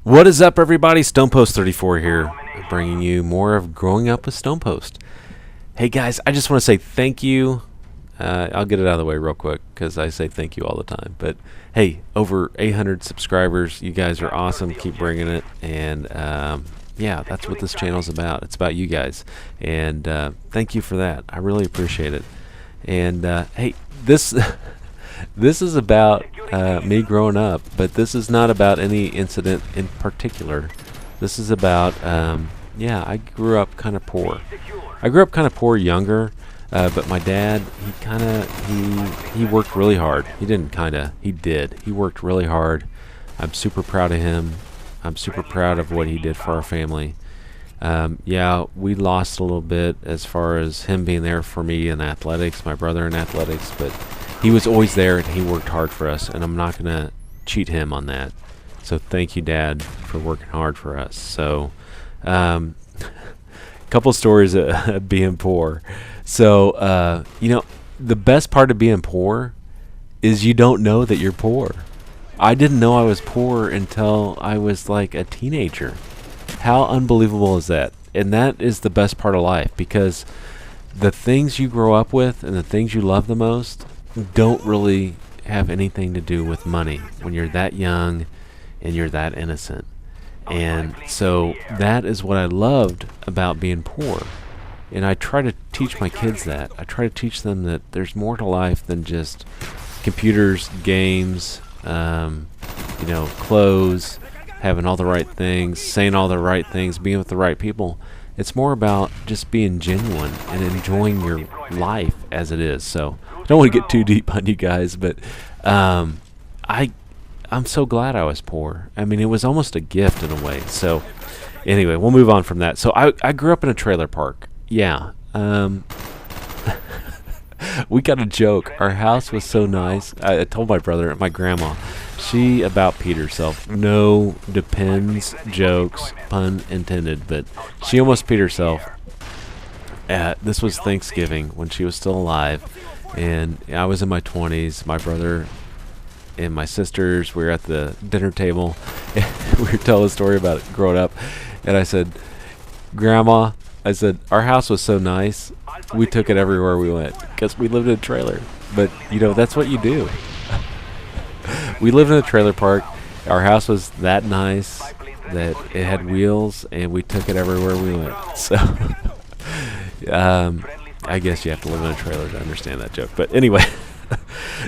What is up, everybody? StonePost34 here, bringing you more of Growing Up with StonePost. Hey guys, I just want to say thank you. I'll get it out of the way real quick because I say thank you all the time. But hey, over 800 subscribers. You guys are awesome. Keep bringing it. And yeah, that's what this channel is about. It's about you guys. And thank you for that. I really appreciate it. And hey, this this is about me growing up, but this is not about any incident in particular. This is about yeah, I grew up kind of poor. I grew up kind of poor younger, but my dad, he worked really hard. He did. He worked really hard. I'm super proud of him. I'm super proud of what he did for our family. Yeah, we lost a little bit as far as him being there for me in athletics, my brother in athletics, but he was always there and he worked hard for us, and I'm not going to cheat him on that. So thank you, Dad, for working hard for us. So couple stories of being poor. So you know, the best part of being poor is you don't know that you're poor. I didn't know I was poor until I was like a teenager. How unbelievable is that? And that is the best part of life, because the things you grow up with and the things you love the most don't really have anything to do with money when you're that young and you're that innocent. And so that is what I loved about being poor. And I try to teach my kids that. I try to teach them that there's more to life than just computers, games, you know, clothes, having all the right things, saying all the right things, being with the right people. It's more about just being genuine and enjoying your life as it is. So I don't want to get too deep on you guys, but I'm so glad I was poor. I mean, it was almost a gift in a way. So anyway, we'll move on from that. So I grew up in a trailer park. Yeah. We got a joke. Our house was so nice. I told my brother, my grandma, she about peed herself. No depends jokes, pun intended, but she almost peed herself. This was Thanksgiving when she was still alive, and I was in my 20s. My brother and my sisters, we were at the dinner table, and we were telling a story about it growing up, and I said, Grandma, I said, our house was so nice, we took it everywhere we went because we lived in a trailer. But, you know, that's what you do. We lived in a trailer park. Our house was that nice that it had wheels, and we took it everywhere we went. So, I guess you have to live in a trailer to understand that joke. But anyway,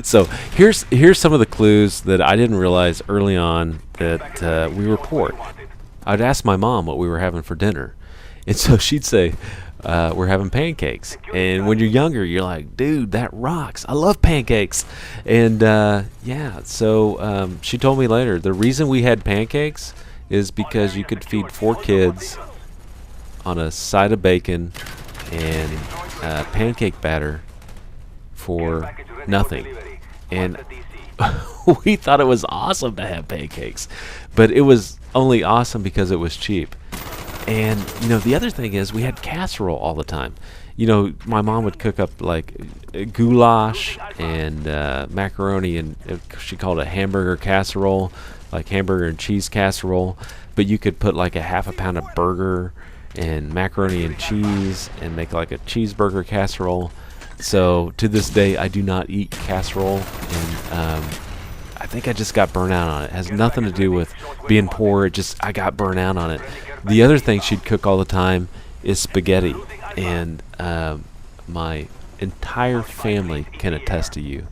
so here's some of the clues that I didn't realize early on that we were poor. I'd ask my mom what we were having for dinner, and so she'd say, we're having pancakes. And when you're younger, you're like, dude, that rocks. I love pancakes. And yeah, so she told me later, the reason we had pancakes is because you could feed 4 kids on a side of bacon and pancake batter for nothing. And we thought it was awesome to have pancakes, but it was only awesome because it was cheap. And, you know, the other thing is we had casserole all the time. You know, my mom would cook up like goulash and macaroni, and she called it a hamburger casserole, like hamburger and cheese casserole. But you could put like a half a pound of burger and macaroni and cheese and make like a cheeseburger casserole. So to this day, I do not eat casserole, and I think I just got burnt out on it. It has nothing to do with being poor. I got burnt out on it. The other thing she'd cook all the time is spaghetti, and my entire family can attest to you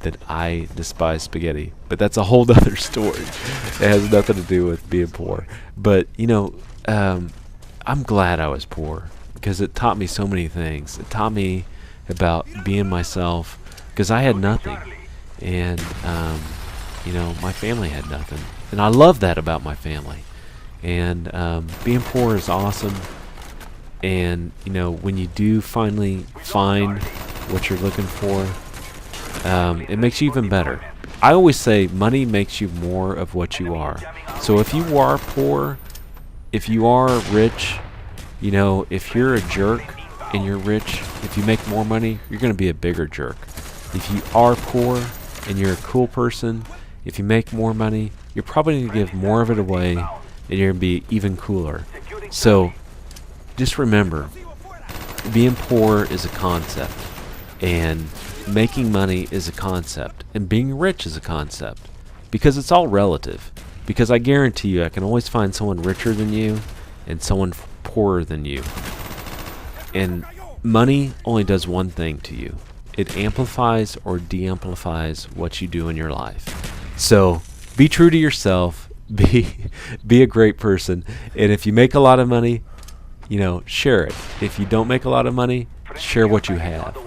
that I despise spaghetti. But that's a whole other story. It has nothing to do with being poor. But, you know, I'm glad I was poor because it taught me so many things. It taught me about being myself because I had nothing, and you know, my family had nothing, and I love that about my family. And being poor is awesome. And, you know, when you do finally find what you're looking for, it makes you even better. I always say money makes you more of what you are. So if you are poor, if you are rich, you know, if you're a jerk and you're rich, if you make more money, you're going to be a bigger jerk. If you are poor and you're a cool person, if you make more money, you're probably going to give more of it away and you're going to be even cooler. So just remember, being poor is a concept, and making money is a concept, and being rich is a concept, because it's all relative. Because I guarantee you, I can always find someone richer than you and someone poorer than you. And money only does one thing to you. It amplifies or de-amplifies what you do in your life. So be true to yourself, be a great person, and if you make a lot of money, share it. If you don't make a lot of money, share what you have,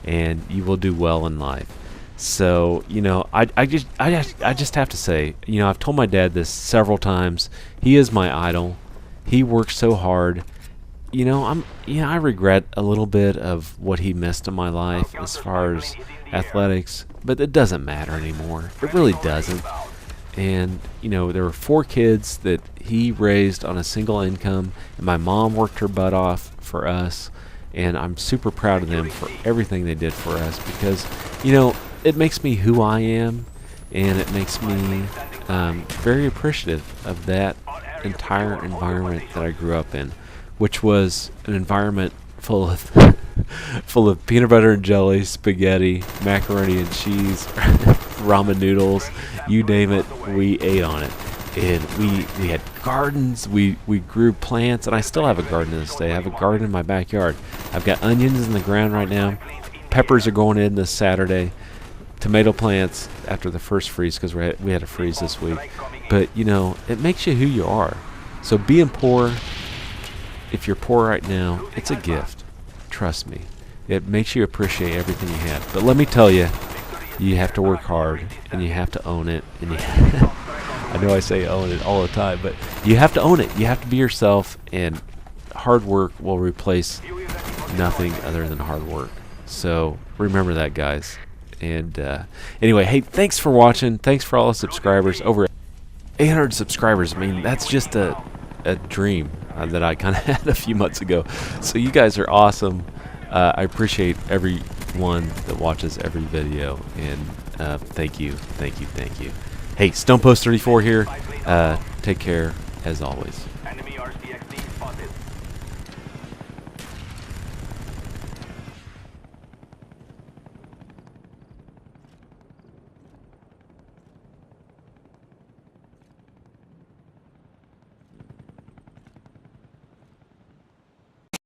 and you will do well in life. So, I just have to say, I've told my dad this several times. He is my idol. He works so hard. I regret a little bit of what he missed in my life as far as athletics, but it doesn't matter anymore. It really doesn't. And, there were 4 kids that he raised on a single income, and my mom worked her butt off for us, and I'm super proud of them for everything they did for us, because, it makes me who I am, and it makes me very appreciative of that entire environment that I grew up in, which was an environment full of peanut butter and jelly, spaghetti, macaroni and cheese, ramen noodles, you name it, we ate on it. And we had gardens, we grew plants, and I still have a garden to this day. I have a garden in my backyard. I've got onions in the ground right now. Peppers are going in this Saturday. Tomato plants after the first freeze, because we had a freeze this week. But, it makes you who you are. So being poor, if you're poor right now, it's a gift. Trust me. It makes you appreciate everything you have. But let me tell you, you have to work hard, and you have to own it. And I know I say own it all the time, but you have to own it. You have to be yourself, and hard work will replace nothing other than hard work. So remember that, guys. And anyway, hey, thanks for watching. Thanks for all the subscribers. Over 800 subscribers. I mean, that's just a dream that I kind of had a few months ago. So you guys are awesome. I appreciate everyone that watches every video, and thank you. Hey, StonePost34 here. Take care as always.